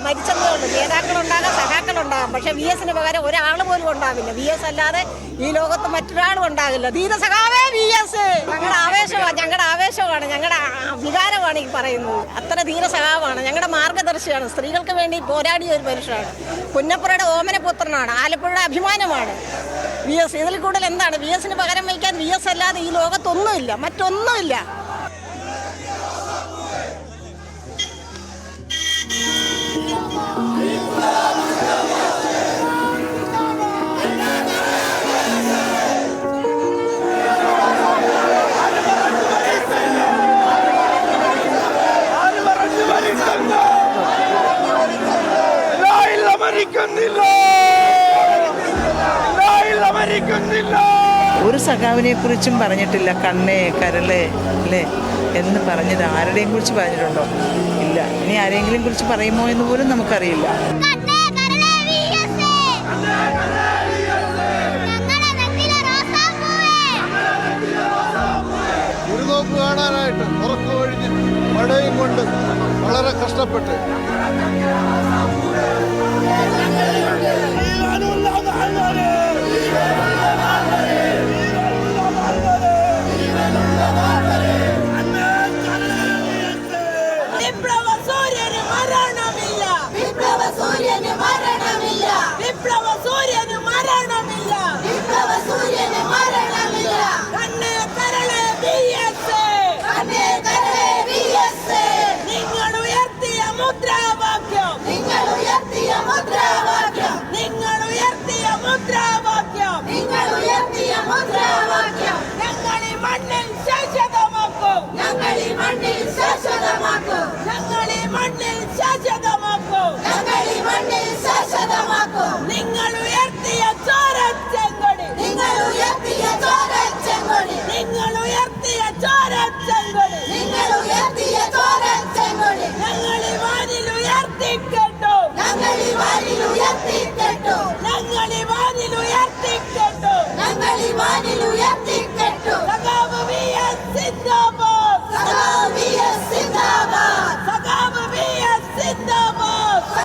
മരിച്ചതേ ഉള്ളൂ. നേതാക്കളുണ്ടാകാം, സഖാക്കളുണ്ടാകാം, പക്ഷെ VS-ന് പകരം ഒരാൾ പോലും ഉണ്ടാവില്ല. VS അല്ലാതെ ഈ ലോകത്ത് മറ്റൊരാളും ഉണ്ടാകില്ല. ധീരസഖാവേ VS! ഞങ്ങളുടെ ആവേശമാണ്, ഞങ്ങളുടെ വികാരമാണ് ഈ പറയുന്നത്. അത്ര ധീരസഖാവാണ്, ഞങ്ങളുടെ മാർഗദർശിയാണ്, സ്ത്രീകൾക്ക് വേണ്ടി പോരാടിയ ഒരു മനുഷ്യനാണ്. പുന്നപ്പുറയുടെ ഓമനപുത്രനാണ്, ആലപ്പുഴയുടെ അഭിമാനമാണ് VS. ഇതിൽ കൂടുതൽ എന്താണ്? VS-ന് പകരം വയ്ക്കാൻ VS അല്ലാതെ ഈ ലോകത്തൊന്നുമില്ല, മറ്റൊന്നുമില്ല. ഒരു സഖാവിനെ കുറിച്ചും പറഞ്ഞിട്ടില്ല. കണ്ണേ കരളേ അല്ലേ എന്ന് പറഞ്ഞത് ആരുടെയും കുറിച്ച് പറഞ്ഞിട്ടുണ്ടോ? ഇല്ല. ഇനി ആരെങ്കിലും കുറിച്ച് പറയുമോ എന്ന് പോലും നമുക്കറിയില്ല. ഒരു നോക്ക് കാണാനായിട്ട് ഉറക്കം ഒഴിഞ്ഞ് മഴയും കൊണ്ട് വളരെ കഷ്ടപ്പെട്ട് ¡Viva los